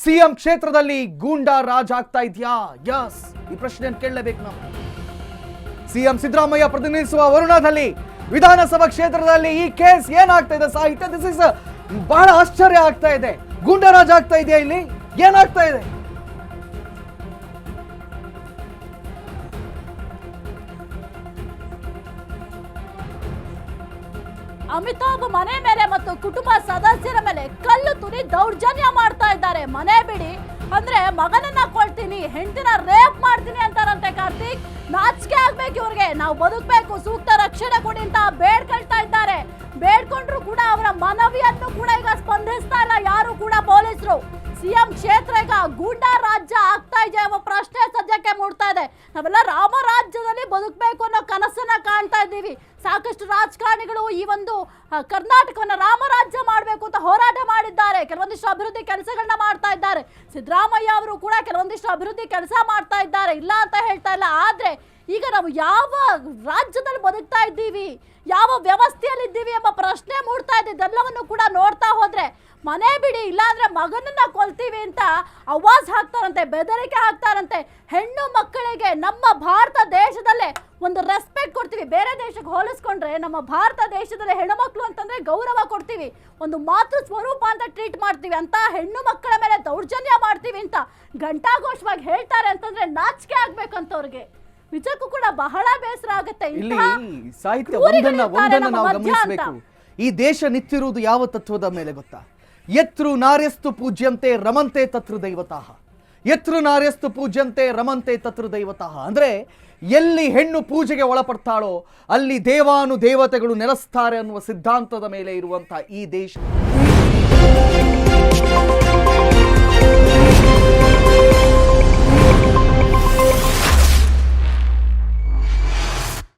CM ಕ್ಷೇತ್ರದಲ್ಲಿ ಗೂಂಡಾ ರಾಜ್ ಆಗ್ತಾ ಇದೆಯಾ? ಯಸ್, ಈ ಪ್ರಶ್ನೆಯನ್ನು ಕೇಳಲೇಬೇಕು ನಾವು. ಸಿಎಂ ಸಿದ್ದರಾಮಯ್ಯ ಪ್ರತಿನಿಧಿಸುವ ವರುಣದಲ್ಲಿ ವಿಧಾನಸಭಾ ಕ್ಷೇತ್ರದಲ್ಲಿ ಈ ಕೇಸ್ ಏನಾಗ್ತಾ ಇದೆ ಸಾಹಿತ್ಯ? ದಿಸ್ ಇಸ್ ಬಹಳ ಆಶ್ಚರ್ಯ ಆಗ್ತಾ ಇದೆ. ಗೂಂಡಾ ರಾಜ್ ಆಗ್ತಾ ಇದೆಯಾ? ಇಲ್ಲಿ ಏನಾಗ್ತಾ ಇದೆ? ಅಮಿತಾಬ್ ಮನೆ ಮೇಲೆ ಮತ್ತು ಕುಟುಂಬ ಸದಸ್ಯರ ಮೇಲೆ ಕಲ್ಲು ತುರಿ ದೌರ್ಜನ್ಯ ಮಾಡ್ತಾ ಇದ್ದಾರೆ. ಮನೆ ಬಿಡಿ ಅಂದ್ರೆ ಮಗನನ್ನ ಕೊಳ್ತೀನಿ, ಹೆಂಡತಿನ ರೇಪ್ ಮಾಡ್ತೀನಿ ಅಂತಾರಂತೆ. ಕಾರ್ತಿಕ್, ನಾಚಿಕೆ ಆಗ್ಬೇಕು ಇವ್ರಿಗೆ. ನಾವು ಬದುಕಬೇಕು, ಸೂಕ್ತ ರಕ್ಷಣೆ ಕೊಡಿ ಅಂತ ಬೇಡ್ಕೊಳ್ತಾ ಇದ್ದಾರೆ. ಬೇಡ್ಕೊಂಡ್ರು ಕೂಡ ಅವರ ಮನವಿಯನ್ನು ಕೂಡ ಈಗ ಸ್ಪಂದಿಸ್ತಾ ಇಲ್ಲ ಯಾರು ಕೂಡ ಪೊಲೀಸರು. ಸಿಎಂ ಕ್ಷೇತ್ರ ಈಗ ಗೂಂಡಾ ರಾಜ್ಯ ಆಗ್ತಾ ಇದೆ ಎಂಬ ಪ್ರಶ್ನೆ ಸದ್ಯಕ್ಕೆ ಮೂಡ್ತಾ ಇದೆ. ನಾವೆಲ್ಲ ರಾಮರಾಜ್ಯದಲ್ಲಿ ಬದುಕಬೇಕು ಅನ್ನೋ ಕನಸನ್ನ ಕಾಣ್ತಾ ಇದ್ದೀವಿ. ಸಾಕಷ್ಟು ರಾಜಕಾರಣಿಗಳು ಈ ಒಂದು ಕರ್ನಾಟಕವನ್ನ ರಾಮರಾಜ್ಯ ಮಾಡಬೇಕು ಅಂತ ಹೋರಾಟ ಮಾಡಿದ್ದಾರೆ. ಕೆಲವೊಂದಿಷ್ಟು ಅಭಿವೃದ್ಧಿ ಕೆಲಸಗಳನ್ನ ಮಾಡ್ತಾ ಇದ್ದಾರೆ. ಸಿದ್ದರಾಮಯ್ಯ ಅವರು ಕೂಡ ಕೆಲವೊಂದಿಷ್ಟು ಅಭಿವೃದ್ಧಿ ಕೆಲಸ ಮಾಡ್ತಾ ಇದ್ದಾರೆ, ಇಲ್ಲ ಅಂತ ಹೇಳ್ತಾ ಇಲ್ಲ. ಆದ್ರೆ ಈಗ ನಾವು ಯಾವ ರಾಜ್ಯದಲ್ಲಿ ಬದುಕ್ತಾ ಇದ್ದೀವಿ, ಯಾವ ವ್ಯವಸ್ಥೆಯಲ್ಲಿ ಇದ್ದೀವಿ ಎಂಬ ಪ್ರಶ್ನೆ ಮೂಡ್ತಾ ಇದೆ. ಇದೆಲ್ಲವನ್ನು ಕೂಡ ನೋಡ್ತಾ ಹೋದ್ರೆ ಮನೆ ಬಿಡಿ, ಇಲ್ಲಾಂದ್ರೆ ಮಗನನ್ನ ಕೊಲ್ತೀವಿ ಅಂತ ಆವಾಜ್ ಹಾಕ್ತಾರಂತೆ, ಬೆದರಿಕೆ ಹಾಕ್ತಾರಂತೆ. ಹೆಣ್ಣು ಮಕ್ಕಳಿಗೆ ನಮ್ಮ ಭಾರತ ದೇಶದಲ್ಲೇ ಒಂದು ರೆಸ್ಪೆಕ್ಟ್ ಕೊಡ್ತೀವಿ. ಬೇರೆ ದೇಶಕ್ಕೆ ಹೋಲಿಸ್ಕೊಂಡ್ರೆ ನಮ್ಮ ಭಾರತ ದೇಶದಲ್ಲಿ ಹೆಣ್ಣು ಮಕ್ಕಳು ಅಂತಂದ್ರೆ ಗೌರವ ಕೊಡ್ತೀವಿ, ಒಂದು ಮಾತೃ ಸ್ವರೂಪ ಅಂತ ಟ್ರೀಟ್ ಮಾಡ್ತೀವಿ. ಅಂತ ಹೆಣ್ಣು ಮಕ್ಕಳ ಮೇಲೆ ದೌರ್ಜನ್ಯ ಮಾಡ್ತೀವಿ ಅಂತ ಘಂಟಾಘೋಷವಾಗಿ ಹೇಳ್ತಾರೆ ಅಂತಂದ್ರೆ ನಾಚಿಕೆ ಆಗ್ಬೇಕಂತವ್ರಿಗೆ. ನಿಜಕ್ಕೂ ಕೂಡ ಬಹಳ ಬೇಸರ ಆಗುತ್ತೆ. ಇಲ್ಲಿ ಸಾಹಿತ್ಯ ಒಂದನ್ನ ನಾವು ಗಮನಿಸಬೇಕು. ಈ ದೇಶ ನಿಂತಿರುವುದು ಯಾವ ತತ್ವದ ಮೇಲೆ ಗೊತ್ತಾ? ಯತ್ರು ನಾರ್ಯಸ್ತು ಪೂಜ್ಯಂತೆ ರಮಂತೆ ತತೃ ದೈವತಃ. ಯತ್ರು ನಾರ್ಯಸ್ತು ಪೂಜ್ಯಂತೆ ರಮಂತೆ ತತೃ ದೈವತಃ ಅಂದ್ರೆ ಎಲ್ಲಿ ಹೆಣ್ಣು ಪೂಜೆಗೆ ಒಳಪಡ್ತಾಳೋ ಅಲ್ಲಿ ದೇವಾನು ದೇವತೆಗಳು ನೆಲೆಸ್ತಾರೆ ಅನ್ನುವ ಸಿದ್ಧಾಂತದ ಮೇಲೆ ಇರುವಂತಹ ಈ ದೇಶ.